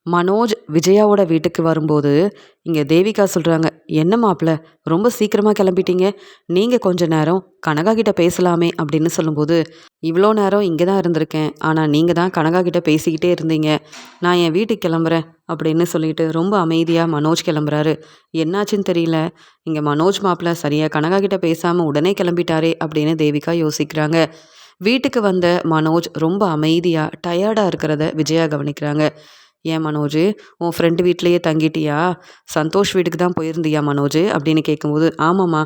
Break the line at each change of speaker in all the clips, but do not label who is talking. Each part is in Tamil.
மனோஜ் விஜயாவோட வீட்டுக்கு வரும்போது, இங்க தேவிகா சொல்றாங்க, "என்ன மாப்ள ரொம்ப சீக்கிரமா கிளம்பிட்டீங்க. நீங்க கொஞ்ச நேரம் கனகா கிட்ட பேசலாமே" அப்படின்னு சொல்லும்போது, "இவ்ளோ நேரம் இங்க தான் இருந்திருக்கேன். ஆனா நீங்க தான் கனகா கிட்ட பேசிக்கிட்டே இருந்தீங்க. நான் என் வீட்டுக்கு கிளம்புறேன்" அப்படின்னு சொல்லிட்டு ரொம்ப அமைதியா மனோஜ் கிளம்புறாரு. என்னாச்சுன்னு தெரியல. இங்க மனோஜ் மாப்ள சரியா கனகா கிட்ட பேசாம உடனே கிளம்பிட்டாரே அப்படின்னு தேவிகா யோசிக்கிறாங்க. வீட்டுக்கு வந்த மனோஜ் ரொம்ப அமைதியா, டயர்டா இருக்கிறத விஜயா கவனிக்கிறாங்க. "ஏன் மனோஜு, உன் ஃப்ரெண்டு வீட்லயே தங்கிட்டியா? சந்தோஷ் வீட்டுக்கு தான் போயிருந்தியா மனோஜு?" அப்படின்னு கேட்கும்போது, "ஆமாம்மா.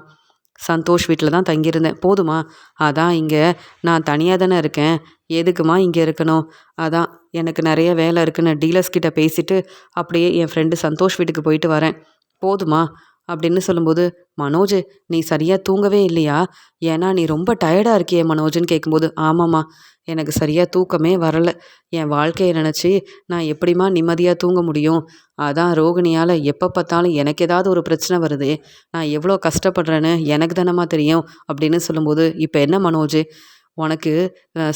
சந்தோஷ் வீட்ல தான் தங்கியிருந்தேன். போதுமா? அதான் இங்க நான் தனியா தானே இருக்கேன். எதுக்கும்மா இங்க இருக்கணும்? அதான் எனக்கு நெறைய வேலை இருக்குன்னு டீலர்ஸ் கிட்ட பேசிட்டு, அப்படியே என் ஃப்ரெண்டு சந்தோஷ் வீட்டுக்கு போயிட்டு வரேன். போதுமா?" அப்படின்னு சொல்லும்போது, "மனோஜு, நீ சரியா தூங்கவே இல்லையா? ஏன்னா நீ ரொம்ப டயர்டா இருக்கியே மனோஜுன்னு" கேட்கும்போது, "ஆமாம்மா. எனக்கு சரியா தூக்கமே வரல. என் வாழ்க்கைய நெனச்சு நான் எப்படிம்மா நிம்மதியா தூங்க முடியும்? அதான் ரோகிணியால எப்ப பார்த்தாலும் எனக்கு ஏதாவது ஒரு பிரச்சனை வருதே! நான் எவ்வளோ கஷ்டப்படுறேன்னு எனக்கு தானம்மா தெரியும்" அப்படின்னு சொல்லும்போது, "இப்ப என்ன மனோஜு, உனக்கு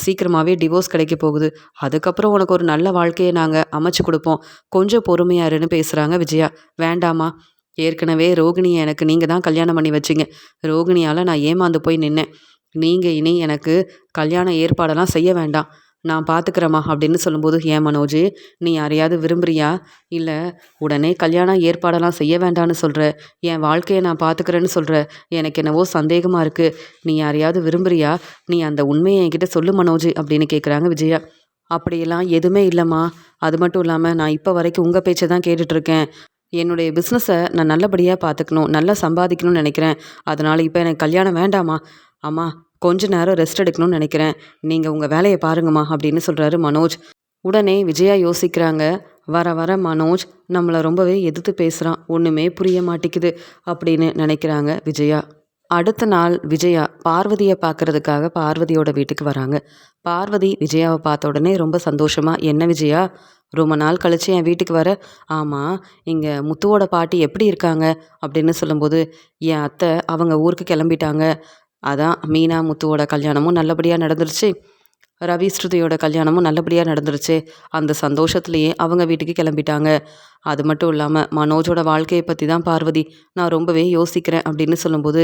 சீக்கிரமாவே டிவோர்ஸ் கிடைக்க போகுது. அதுக்கப்புறம் உனக்கு ஒரு நல்ல வாழ்க்கைய நாங்க அமைச்சு குடுப்போம். கொஞ்சம் பொறுமையா இருன்னு" பேசுறாங்க விஜயா. "வேண்டாம்மா. ஏற்கனவே ரோகிணிய எனக்கு நீங்க தான் கல்யாணம் பண்ணி வச்சீங்க. ரோகிணியால நான் ஏமாந்து போய் நின்னேன். நீங்க இனி எனக்கு கல்யாண ஏற்பாடெல்லாம் செய்ய வேண்டாம். நான் பார்த்துக்கிறேம்மா" அப்படின்னு சொல்லும்போது, "ஏன் மனோஜு, நீ யாரையாவது விரும்புறியா? இல்ல உடனே கல்யாண ஏற்பாடெல்லாம் செய்ய வேண்டான்னு சொல்ற. என் வாழ்க்கைய நான் பார்த்துக்கிறேன்னு சொல்ற. எனக்கு என்னவோ சந்தேகமா இருக்கு. நீ யாரையாவது விரும்புறியா? நீ அந்த உண்மைய என்கிட்ட சொல்லு மனோஜு" அப்படின்னு கேட்குறாங்க விஜயா. "அப்படியெல்லாம் எதுவுமே இல்லம்மா. அது மட்டும் இல்லாம நான் இப்ப வரைக்கும் உங்க பேச்ச தான் கேட்டுட்ருக்கேன். என்னுடைய பிஸ்னஸ நான் நல்லபடியா பார்த்துக்கணும், நல்லா சம்பாதிக்கணும்னு நெனைக்கிறேன். அதனால இப்ப எனக்கு கல்யாணம் வேண்டாம்மா. அம்மா, கொஞ்ச நேரம் ரெஸ்ட் எடுக்கணும்னு நெனைக்கிறேன். நீங்க உங்க வேலைய பாருங்கம்மா" அப்படின்னு சொல்றாரு மனோஜ். உடனே விஜயா யோசிக்கிறாங்க. வர வர மனோஜ் நம்மள ரொம்பவே எதிர்த்து பேசுறான். ஒண்ணுமே புரிய மாட்டேங்குது அப்படின்னு நினைக்கிறாங்க விஜயா. அடுத்த நாள் விஜயா பார்வதிய பார்க்கறதுக்காக பார்வதியோட வீட்டுக்கு வராங்க. பார்வதி விஜயாவ பார்த்த உடனே ரொம்ப சந்தோஷமா, "என்ன விஜயா, ரொம்ப நாள் கழிச்சு என் வீட்டுக்கு வர? ஆமா, இங்க முத்துவோட பாட்டி எப்படி இருக்காங்க?" அப்படின்னு சொல்லும்போது, "என் அத்தை அவங்க ஊருக்கு கிளம்பிட்டாங்க. அதான் மீனா, முத்துவோட கல்யாணமும் நல்லபடியா நடந்துருச்சு. ரவி, ஸ்ருதியோட கல்யாணமும் நல்லபடியா நடந்துருச்சு. அந்த சந்தோஷத்திலேயே அவங்க வீட்டுக்கு கிளம்பிட்டாங்க. அது மட்டும் இல்லாம மனோஜோட வாழ்க்கைய பத்தி தான் பார்வதி நான் ரொம்பவே யோசிக்கிறேன்" அப்படின்னு சொல்லும்போது,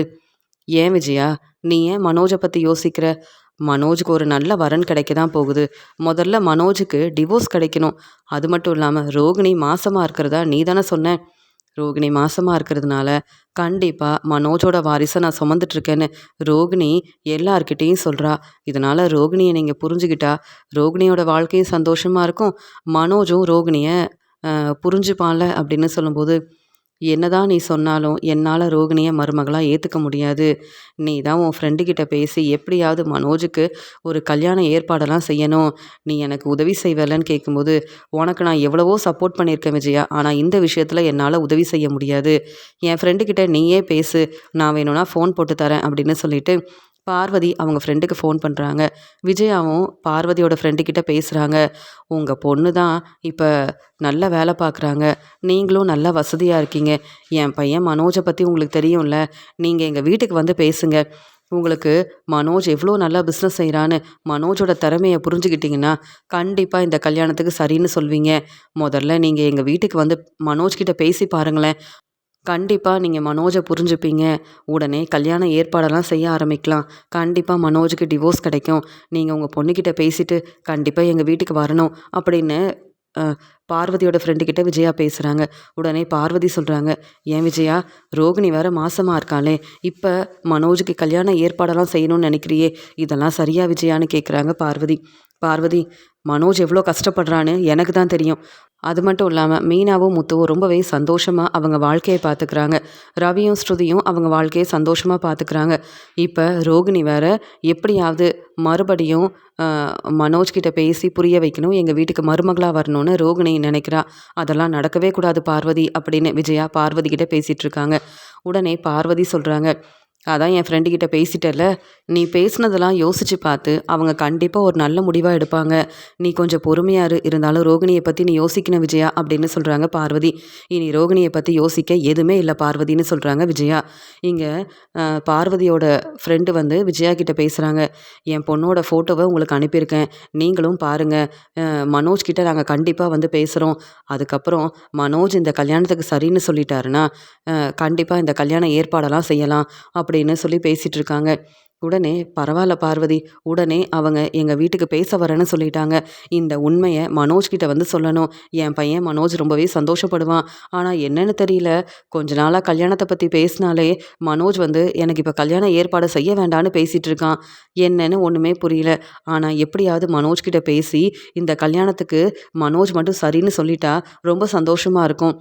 "ஏன் விஜயா, நீ ஏன் மனோஜ பத்தி யோசிக்கிற? மனோஜுக்கு ஒரு நல்ல வரன் கிடைக்க தான் போகுது. முதல்ல மனோஜுக்கு டிவோர்ஸ் கிடைக்கணும். அது மட்டும் இல்லாம ரோகிணி மாசமா இருக்கிறதா நீ தானே சொன்ன. ரோகிணி மாசமா இருக்கிறதுனால கண்டிப்பா மனோஜோட வாரிச நான் சுமந்துட்டு இருக்கேன்னு ரோகிணி எல்லார்கிட்டயும் சொல்றா. இதனால ரோகிணிய நீங்க புரிஞ்சுக்கிட்டா, ரோகிணியோட வாழ்க்கையும் சந்தோஷமா இருக்கும். மனோஜும் ரோகிணிய புரிஞ்சுப்பான்ல" அப்படின்னு சொல்லும்போது, "என்னதான் நீ சொன்னாலும் என்னால ரோகிணிய மருமகளா ஏத்துக்க முடியாது. நீ தான் உன் ஃப்ரெண்டு கிட்ட பேசி எப்படியாவது மனோஜுக்கு ஒரு கல்யாண ஏற்பாடெல்லாம் செய்யணும். நீ எனக்கு உதவி செய்வலன்னு" கேட்கும்போது, "உனக்கு நான் எவ்வளவோ சப்போர்ட் பண்ணியிருக்கேன் விஜயா. ஆனா இந்த விஷயத்துல என்னால உதவி செய்ய முடியாது. என் ஃப்ரெண்டு கிட்ட நீயே பேசு. நான் வேணும்னா ஃபோன் போட்டு தரேன்" அப்படின்னு சொல்லிட்டு பார்வதி அவங்க ஃப்ரெண்டுக்கு ஃபோன் பண்றாங்க. விஜயாவும் பார்வதியோட ஃப்ரெண்டு கிட்ட பேசுறாங்க. "உங்க பொண்ணு தான் இப்ப நல்ல வேலை பார்க்குறாங்க. நீங்களும் நல்லா வசதியா இருக்கீங்க. என் பையன் மனோஜ பத்தி உங்களுக்கு தெரியும்ல. நீங்க எங்க வீட்டுக்கு வந்து பேசுங்க. உங்களுக்கு மனோஜ் எவ்வளோ நல்லா பிஸ்னஸ் செய்றான்னு மனோஜோட திறமைய புரிஞ்சுக்கிட்டீங்கன்னா, கண்டிப்பா இந்த கல்யாணத்துக்கு சரின்னு சொல்வீங்க. முதல்ல நீங்க எங்க வீட்டுக்கு வந்து மனோஜ் கிட்ட பேசி பாருங்களேன். கண்டிப்பா நீங்க மனோஜ புரிஞ்சுப்பீங்க. உடனே கல்யாண ஏற்பாடெல்லாம் செய்ய ஆரம்பிக்கலாம். கண்டிப்பா மனோஜுக்கு டிவோர்ஸ் கிடைக்கும். நீங்க உங்க பொண்ணுகிட்ட பேசிட்டு கண்டிப்பா எங்க வீட்டுக்கு வரணும்" அப்படின்னு அ பார்வதியோட ஃப்ரெண்டு கிட்ட விஜயா பேசுறாங்க. உடனே பார்வதி சொல்றாங்க, "ஏன் விஜயா, ரோகிணி வேற மாசமா இருக்காளே! இப்ப மனோஜுக்கு கல்யாண ஏற்பாடெல்லாம் செய்யணும்னு நினைக்கிறியே! இதெல்லாம் சரியா விஜயான்னு?" கேட்குறாங்க பார்வதி. பார்வதி, "மனோஜ் எவ்வளோ கஷ்டப்படுறான்னு எனக்கு தான் தெரியும். அது மட்டும் இல்லாம மீனாவும், முத்துவும் ரொம்பவே சந்தோஷமா அவங்க வாழ்க்கைய பார்த்துக்கிறாங்க. ரவியும், ஸ்ருதியும் அவங்க வாழ்க்கைய சந்தோஷமா பார்த்துக்கிறாங்க. இப்ப ரோகிணி வேற எப்படியாவது மறுபடியும் அ மனோஜ் கிட்ட பேசி புரிய வைக்கணும். எங்க வீட்டுக்கு மருமகளா வரணும்னு ரோகிணி நினைக்கிறா. அதெல்லாம் நடக்கவே கூடாது பார்வதி" அப்படின்னு விஜயா பார்வதி கிட்ட பேசிட்டு இருக்காங்க. உடனே பார்வதி சொல்றாங்க, அதான் என் ஃப்ரெண்டு கிட்ட பேசிட்டேல்ல, நீ பேசினதெல்லாம் யோசிச்சு பார்த்து அவங்க கண்டிப்பா ஒரு நல்ல முடிவா எடுப்பாங்க. நீ கொஞ்சம் பொறுமையா இரு. இருந்தாலும் ரோகிணிய பத்தி நீ யோசிக்கணும் விஜயா அப்படின்னு சொல்றாங்க பார்வதி. இனி ரோகிணிய பத்தி யோசிக்க எதுவுமே இல்ல பார்வதின்னு சொல்றாங்க விஜயா. இங்க பார்வதியோட ஃப்ரெண்டு வந்து விஜயா கிட்ட பேசுறாங்க. என் பொண்ணோட ஃபோட்டோவ உங்களுக்கு அனுப்பியிருக்கேன். நீங்களும் பாருங்க. மனோஜ் கிட்ட நாங்க கண்டிப்பா வந்து பேசுறோம். அதுக்கப்புறம் மனோஜ் இந்த கல்யாணத்துக்கு சரின்னு சொல்லிட்டாருன்னா, கண்டிப்பா இந்த கல்யாண ஏற்பாடெல்லாம் செய்யலாம் அப்படின்னு சொல்லி பேசிட்டு இருக்காங்க. உடனே பரவாயில்ல பார்வதி, உடனே அவங்க எங்க வீட்டுக்கு பேச வரேன்னு சொல்லிட்டாங்க. இந்த உண்மைய மனோஜ் கிட்ட வந்து சொல்லணும். என் பையன் மனோஜ் ரொம்பவே சந்தோஷப்படுவான். ஆனா என்னன்னு தெரியல, கொஞ்ச நாளா கல்யாணத்த பத்தி பேசினாலே மனோஜ் வந்து எனக்கு இப்ப கல்யாண ஏற்பாடு செய்ய வேண்டான்னு பேசிட்டு இருக்கான். என்னன்னு ஒண்ணுமே புரியல. ஆனா எப்படியாவது மனோஜ் கிட்ட பேசி இந்த கல்யாணத்துக்கு மனோஜ் மட்டும் சரின்னு சொல்லிட்டா ரொம்ப சந்தோஷமா இருக்கும்.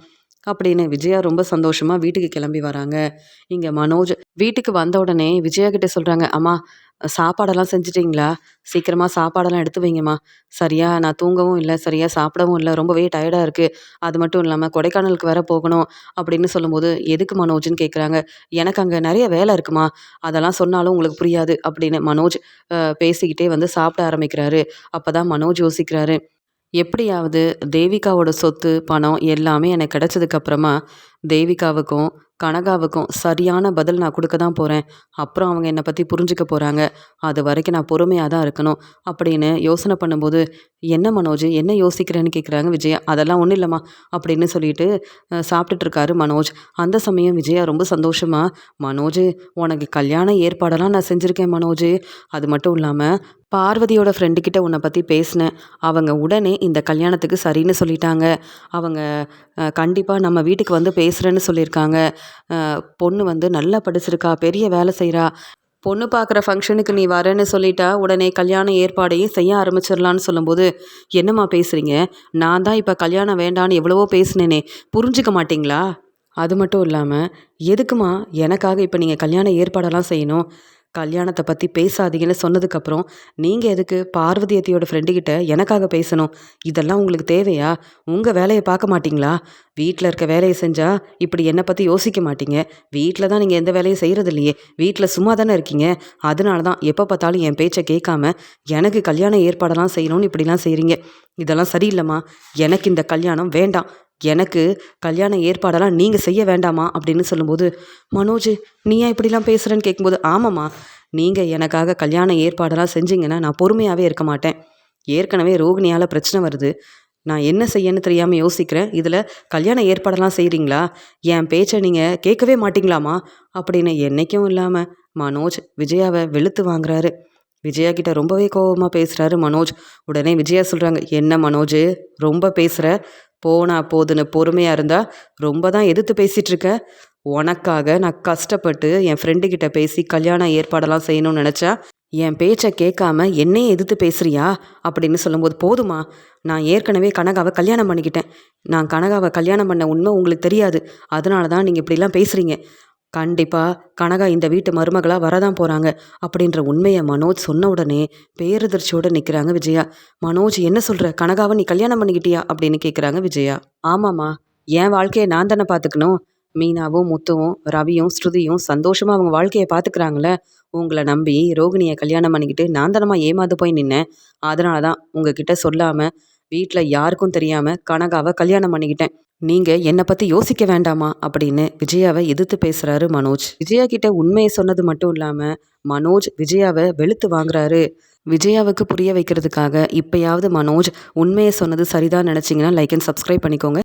அப்படின்னு விஜயா ரொம்ப சந்தோஷமா வீட்டுக்கு கிளம்பி வராங்க. இங்க மனோஜ் வீட்டுக்கு வந்த உடனே விஜயா கிட்ட சொல்றாங்க, அம்மா சாப்பாடெல்லாம் செஞ்சுட்டீங்களா? சீக்கிரமா சாப்பாடெல்லாம் எடுத்து வைங்கம்மா. சரியா நான் தூங்கவும் இல்லை, சரியா சாப்பிடவும் இல்லை, ரொம்பவே டயர்டா இருக்கு. அது மட்டும் இல்லாம கொடைக்கானலுக்கு வேற போகணும் அப்படின்னு சொல்லும்போது, எதுக்கு மனோஜ்ன்னு கேட்குறாங்க. எனக்கு அங்க நிறைய வேலை இருக்குமா, அதெல்லாம் சொன்னாலும் உங்களுக்கு புரியாது அப்படின்னு மனோஜ் பேசிக்கிட்டே வந்து சாப்பிட ஆரம்பிக்கிறாரு. அப்பதான் மனோஜ் யோசிக்கிறாரு. எப்படியாவது தேவிகாவோட சொத்து, பணம் எல்லாமே எனக்கு கிடைச்சதுக்கப்புறமா, தேவிகாவுக்கும், கனகாவுக்கும் சரியான பதில் நான் குடுக்க தான் போறேன். அப்புறம் அவங்க என்ன பத்தி புரிஞ்சுக்க போறாங்க. அதுவரைக்கும் நான் பொறுமையா தான் இருக்கணும். அப்படின்னு யோசனை பண்ணும்போது, "என்ன மனோஜ் என்ன யோசிக்கிறேன்னு?" கேட்குறாங்க விஜயா. "அதெல்லாம் ஒண்ணும் இல்லம்மா" அப்படின்னு சொல்லிட்டு சாப்பிட்டுட்டு இருக்காரு மனோஜ். அந்த சமயம் விஜயா ரொம்ப சந்தோஷமா, "மனோஜ் உனக்கு கல்யாண ஏற்பாடெல்லாம் நான் செஞ்சிருக்கேன் மனோஜ். அது மட்டும் இல்லாம பார்வதியோட ஃப்ரெண்டு கிட்ட உன்னை பத்தி பேசினேன். அவங்க உடனே இந்த கல்யாணத்துக்கு சரின்னு சொல்லிட்டாங்க. அவங்க கண்டிப்பா நம்ம வீட்டுக்கு வந்து பேசுறேன்னு சொல்லியிருக்காங்க. பொண்ணு வந்து நல்லா படிச்சிருக்கா, பெரிய வேலை செய்றா. பொண்ணு பார்க்குற ஃபங்க்ஷனுக்கு நீ வரேன்னு சொல்லிட்டா, உடனே கல்யாண ஏற்பாடையும் செய்ய ஆரம்பிச்சிடலான்னு சொல்லும்போது, "என்னம்மா பேசுறீங்க? நான் தான் இப்ப கல்யாணம் வேண்டான்னு எவ்வளவோ பேசினேனே, புரிஞ்சுக்க மாட்டீங்களா? அது மட்டும் இல்லாம, எதுக்கும்மா எனக்காக இப்ப நீங்க கல்யாண ஏற்பாடெல்லாம் செய்யணும்? கல்யாணத்த பத்தி பேசாதீங்கன்னு சொன்னதுக்கப்புறம், நீங்க எதுக்கு பார்வதி அத்தையோட ஃப்ரெண்டு கிட்ட எனக்காக பேசணும்? இதெல்லாம் உங்களுக்கு தேவையா? உங்க வேலைய பார்க்க மாட்டீங்களா? வீட்ல இருக்க வேலைய செஞ்சா, இப்படி என்ன பத்தி யோசிக்க மாட்டீங்க. வீட்ல தான் நீங்க எந்த வேலையும் செய்றதில்லையே. வீட்ல சும்மா தானே இருக்கீங்க. அதனால தான் எப்ப பார்த்தாலும் என் பேச்ச கேட்காம, எனக்கு கல்யாண ஏற்பாடெல்லாம் செய்யணும்னு இப்படிலாம் செய்றீங்க. இதெல்லாம் சரியில்லம்மா. எனக்கு இந்த கல்யாணம் வேண்டாம். எனக்கு கல்யாண ஏற்பாடெல்லாம் நீங்க செய்ய வேண்டாமா?" அப்படின்னு சொல்லும்போது, "மனோஜ் நீ ஏன் இப்படிலாம் பேசுறன்னு?" கேட்கும்போது, "ஆமாம்மா. நீங்க எனக்காக கல்யாண ஏற்பாடெல்லாம் செஞ்சீங்கன்னா, நான் பொறுமையாவே இருக்க மாட்டேன். ஏற்கனவே ரோகிணியால பிரச்சனை வருது. நான் என்ன செய்யன்னு தெரியாம யோசிக்கிறேன். இதுல கல்யாண ஏற்பாடெல்லாம் செய்றீங்களா? என் பேச்ச நீங்க கேட்கவே மாட்டீங்களாம்மா?" அப்படின்னு என்னைக்கும் இல்லாம மனோஜ் விஜயாவ வெளுத்து வாங்குறாரு. விஜயா கிட்ட ரொம்பவே கோவமா பேசுறாரு மனோஜ். உடனே விஜயா சொல்றாங்க, "என்ன மனோஜ் ரொம்ப பேசுற? போனா போதுன்னு பொறுமையா இருந்தா ரொம்ப தான் எதிர்த்து பேசிட்டு இருக்க. உனக்காக நான் கஷ்டப்பட்டு என் ஃப்ரெண்டு கிட்ட பேசி கல்யாண ஏற்பாடெல்லாம் செய்யணும்னு நினச்சா, என் பேச்சை கேட்காம என்னையே எதிர்த்து பேசுறியா?" அப்படின்னு சொல்லும்போது, "போதுமா, நான் ஏற்கனவே கனகாவை கல்யாணம் பண்ணிக்கிட்டேன். நான் கனகாவை கல்யாணம் பண்ண உண்மை உங்களுக்கு தெரியாது. அதனால தான் நீங்கள் இப்படிலாம் பேசுகிறீங்க. கண்டிப்பா கனகா இந்த வீட்டு மருமகளா வரதான் போறாங்க." அப்படின்ற உண்மையை மனோஜ் சொன்ன உடனே பேரதிர்ச்சியோட நிக்கிறாங்க விஜயா. "மனோஜ் என்ன சொல்ற? கனகாவை நீ கல்யாணம் பண்ணிக்கிட்டியா?" அப்படின்னு கேக்குறாங்க விஜயா. "ஆமாம்மா, என் வாழ்க்கையை நான் தானே பார்த்துக்கணும். மீனாவும் முத்துவும் ரவியும் ஸ்ருதியும் சந்தோஷமா அவங்க வாழ்க்கையை பார்த்துக்கிறாங்களே. உங்களை நம்பி ரோகிணியை கல்யாணம் பண்ணிக்கிட்டு நான் தானம்மா ஏமாந்து போய் நின்னேன். அதனால தான் உங்ககிட்ட சொல்லாம வீட்ல யாருக்கும் தெரியாம கனகாவை கல்யாணம் பண்ணிக்கிட்டேன். நீங்க என்னை பத்தி யோசிக்க வேண்டாமா?" அப்படின்னு விஜயாவை எதிர்த்து பேசுறாரு மனோஜ். விஜயா கிட்ட உண்மையை சொன்னது மட்டும் இல்லாம மனோஜ் விஜயாவை வெளுத்து வாங்குறாரு. விஜயாவுக்கு புரிய வைக்கிறதுக்காக இப்பயாவது மனோஜ் உண்மையை சொன்னது சரிதான் நினைச்சீங்கன்னா லைக் அண்ட் சப்ஸ்கிரைப் பண்ணிக்கோங்க.